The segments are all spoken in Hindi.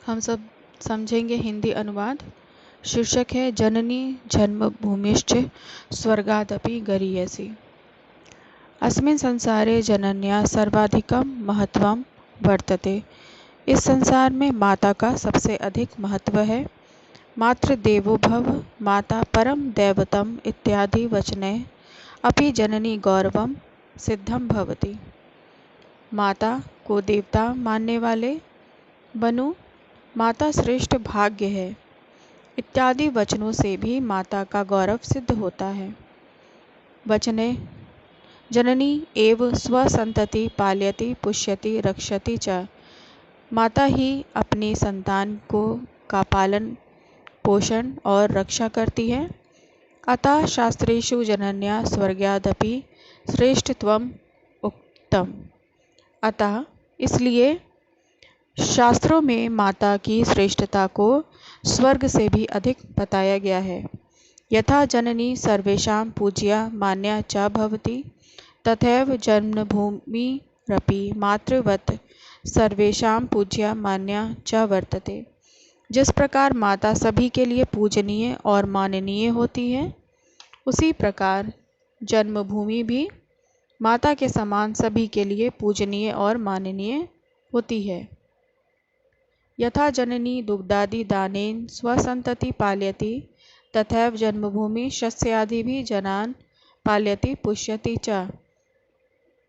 हम सब समझेंगे हिंदी अनुवाद। शीर्षक है जननी जन्मभूमिश्च स्वर्गादपि गरीयसी। अस्मिन् संसारे जनन्या सर्वाधिकं महत्वं वर्तते। इस संसार में माता का सबसे अधिक महत्व है। मातृदेवो भव, माता परम दैवतम इत्यादि वचनैः अपि जननी गौरवम सिद्धम भवति। माता को देवता मानने वाले बनो, माता श्रेष्ठ भाग्य है इत्यादि वचनों से भी माता का गौरव सिद्ध होता है। वचने जननी एव स्वसंतति पालयति पुष्यति रक्षति च। माता ही अपनी संतान को का पालन पोषण और रक्षा करती है। अतः शास्त्रेषु जनन्या स्वर्गादपि श्रेष्ठत्वम् उक्तम। अतः इसलिए शास्त्रों में माता की श्रेष्ठता को स्वर्ग से भी अधिक बताया गया है। यथा जननी सर्वेषां पूज्या मान्या च भवति तथैव जन्मभूमिरपि मातृवत् सर्वेषां पूज्या मान्या च वर्तते। जिस प्रकार माता सभी के लिए पूजनीय और माननीय होती है, उसी प्रकार जन्मभूमि भी माता के समान सभी के लिए पूजनीय और माननीय होती है। यथा जननी दुग्धादि दानेन स्वसंतति पालयति तथैव जन्मभूमि शस्यादिभिः जनान् पालयति पुष्यति च।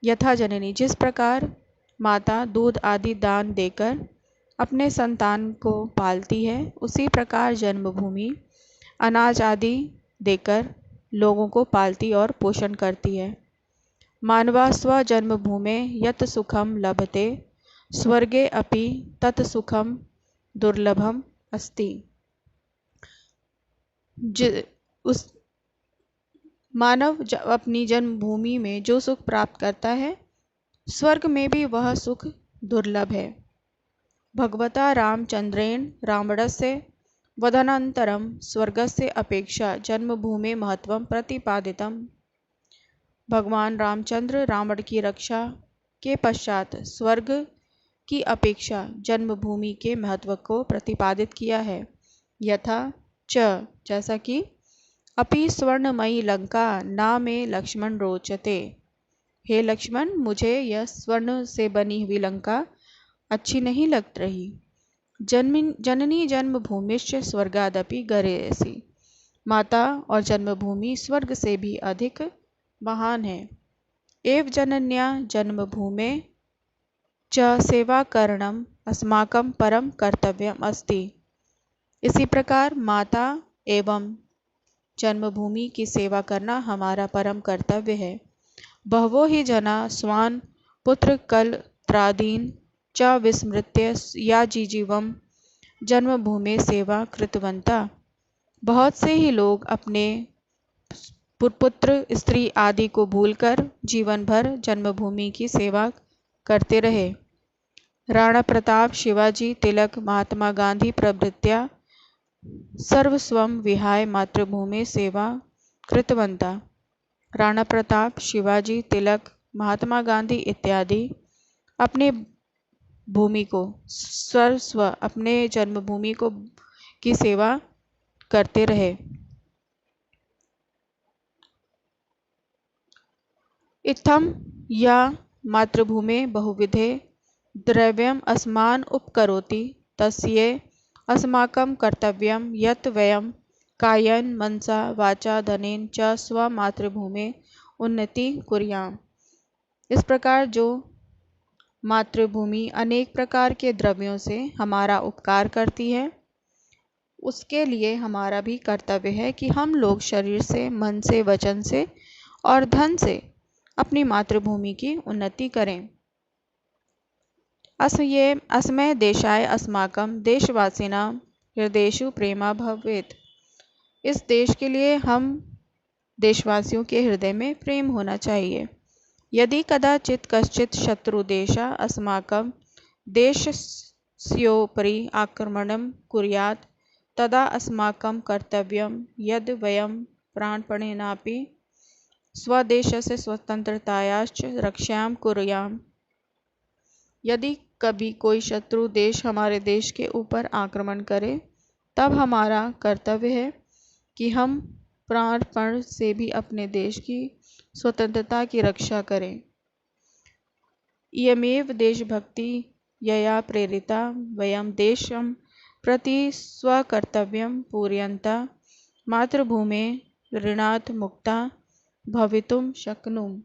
यथा जननी जिस प्रकार माता दूध आदि दान देकर अपने संतान को पालती है, उसी प्रकार जन्मभूमि अनाज आदि देकर लोगों को पालती और पोषण करती है। मानवा स्वजन्मभूमे यत् सुखम लभते स्वर्गे अपि तत् सुखम दुर्लभम अस्ति। उस मानव अपनी जन्मभूमि में जो सुख प्राप्त करता है, स्वर्ग में भी वह सुख दुर्लभ है। भगवता रामचंद्रेण रावणस्य वधानन्तरं स्वर्गस्य अपेक्षा जन्मभूमे महत्वं प्रतिपादितम्। भगवान रामचंद्र रावण की रक्षा के पश्चात स्वर्ग की अपेक्षा जन्मभूमि के महत्व को प्रतिपादित किया है। यथा च जैसा कि अपि स्वर्णमयी लंका ना में लक्ष्मण रोचते। हे लक्ष्मण, मुझे यह स्वर्ण से बनी हुई लंका अच्छी नहीं लग रही। जननी जन्मभूमिश्च स्वर्गादपि गरीयसी। माता और जन्मभूमि स्वर्ग से भी अधिक महान है। एव जनन्या जन्मभूमे च सेवाकरणम् अस्माकं परम कर्तव्यम् अस्ति। इसी प्रकार माता एवं जन्मभूमि की सेवा करना हमारा परम कर्तव्य है। बहवो ही जना स्वान् पुत्रकलत्रादीन् च विस्मृत्य याजीजीवम् जन्मभूमि सेवा कृतवन्तः। बहुत से ही लोग अपने पुत्र स्त्री आदि को भूलकर जीवन भर जन्मभूमि की सेवा करते रहे। राणा प्रताप, शिवाजी, तिलक, महात्मा गांधी प्रभृत्या सर्वस्वं विहाय मातृभूमि सेवा कृतवन्तः। राणा प्रताप, शिवाजी, तिलक, महात्मा गांधी इत्यादि अपने भूमि को सर्वस्व अपने जन्मभूमि को की सेवा करते रहे। इत्थम या मातृभूमि बहुविधे द्रव्यम् अस्मान् उपकरोति तस्य अस्माकं कर्तव्यं यत् वयं कायेन मनसा वाचा धनेन च स्वमातृभूमे उन्नति कुर्याम। इस प्रकार जो मातृभूमि अनेक प्रकार के द्रव्यों से हमारा उपकार करती है, उसके लिए हमारा भी कर्तव्य है कि हम लोग शरीर से, मन से, वचन से और धन से अपनी मातृभूमि की उन्नति करें। अस्मै देशाय अस्माकं देशवासिनां हृदयेषु प्रेमा भवेत्। इस देश के लिए हम देशवासियों के हृदय में प्रेम होना चाहिए। यदि कदाचित् कश्चित् शत्रुदेशः अस्माकं देशस्योपरि आक्रमणं कुर्यात् तदा अस्माकं कर्तव्यं यद् वयं प्राणपणेनापि स्वदेशस्य स्वतन्त्रतायाश्च रक्षां कुर्याम। यदि कभी कोई शत्रु देश हमारे देश के ऊपर आक्रमण करे, तब हमारा कर्तव्य है कि हम प्राणपण से भी अपने देश की स्वतंत्रता की रक्षा करें। इयमेव देशभक्ति यया प्रेरिता वयं देशं प्रति स्वकर्तव्यं पूरयन्तः मातृभूमेः ऋणात् मुक्ता भवितुं शक्नुम।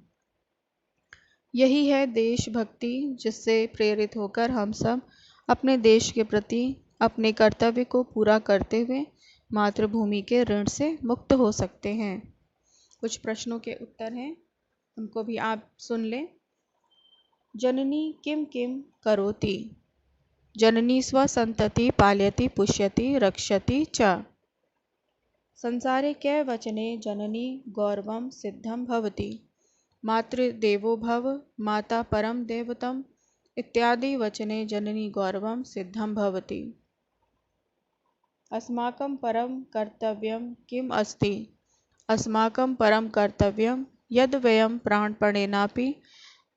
यही है देशभक्ति जिससे प्रेरित होकर हम सब अपने देश के प्रति अपने कर्तव्य को पूरा करते हुए मातृभूमि के ऋण से मुक्त हो सकते हैं। कुछ प्रश्नों के उत्तर हैं, उनको भी आप सुन लें। जननी किम किम करोति? जननी स्वसंतति पालयति पुष्यति रक्षति च। संसारे कै वचने जननी गौरवं सिद्धं भवति? मातृदेवो भव, माता परम दैवतम इत्यादि वचने जननी गौरवं सिद्धं भवति। अस्माकं परम कर्तव्यं किम अस्ति? अस्माकं परम कर्तव्यं यद् वयं प्राणपणेनापि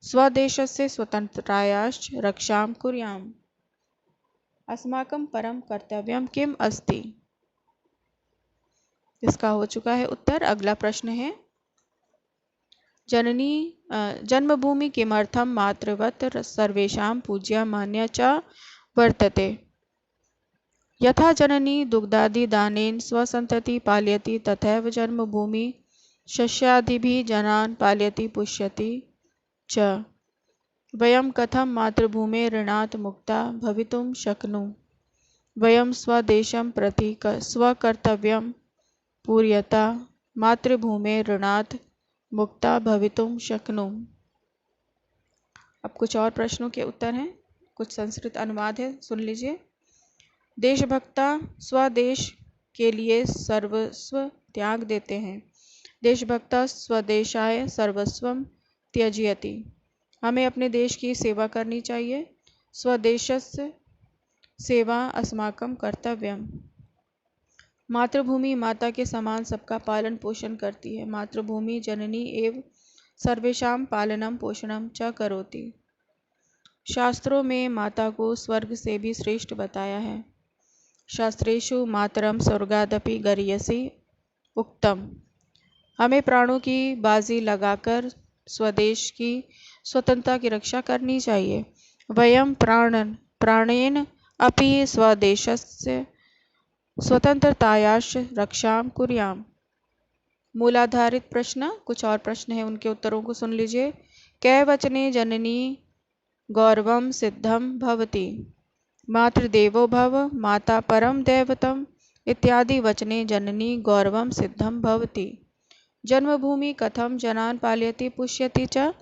स्वदेशस्य स्वतन्त्रतायाश्च रक्षां कुर्याम। अस्माकं परम कर्तव्यं किम अस्ति? इसका हो चुका है उत्तर। अगला प्रश्न है, जननी जन्मभूमि किमर्थं मातृवत् सर्वेषां पूज्या मान्या च वर्तते? यथा जननी दुग्धादिदानेन स्वसन्तति पालयति तथैव जन्मभूमि शस्यादिभिः जनान् पालयति पुष्यति च। वयं कथं मातृभूमेः ऋणात् मुक्ता भवितुं शक्नुमः? वयं स्वदेशं प्रति स्वकर्तव्यं पूरयता मातृभूमेः ऋणात् मुक्ता भवितुं शक्नुमः। अब कुछ और प्रश्नों के उत्तर हैं, कुछ संस्कृत अनुवाद है, सुन लीजिए। देशभक्ता स्वदेश के लिए सर्वस्व त्याग देते हैं। देशभक्ता स्वदेशाय सर्वस्वं त्यजयति। हमें अपने देश की सेवा करनी चाहिए। स्वदेशस्य सेवा अस्माकं कर्तव्यम। मातृभूमि माता के समान सबका पालन पोषण करती है। मातृभूमि जननी एव सर्वेषां पालनम पोषणम च करोति। शास्त्रों में माता को स्वर्ग से भी श्रेष्ठ बताया है। शास्त्रेषु मातरम स्वर्गादपि गरीयसी उक्तम। हमें प्राणों की बाजी लगाकर स्वदेश की स्वतंत्रता की रक्षा करनी चाहिए। वयम प्राणेन अपि स्वदेशस्य स्वतंत्रतायाश्च रक्षां कुर्याम। मूलाधारित प्रश्न, कुछ और प्रश्न हैं, उनके उत्तरों को सुन लीजिए। कै वचने जननी गौरवं सिद्धं भवति? मातृदेवो भव, माता परम दैवतम इत्यादि वचने जननी गौरवं सिद्धं भवति। जन्मभूमि कथं जनान् पालयति पुष्यति च?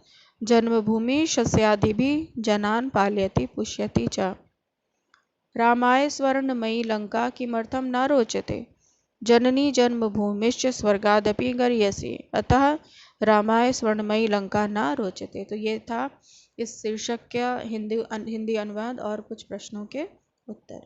जन्मभूमि शस्यादिभिः जनान् पालयति पुष्यति च। रामाय स्वर्णमयी लंका किमर्थं न रोचते? जननी जन्मभूमिश्च स्वर्गादपि गरीयसी अतः रामाय स्वर्णमयी लंका न रोचते। तो ये था इस शीर्षक का हिंदी अनुवाद और कुछ प्रश्नों के उत्तर।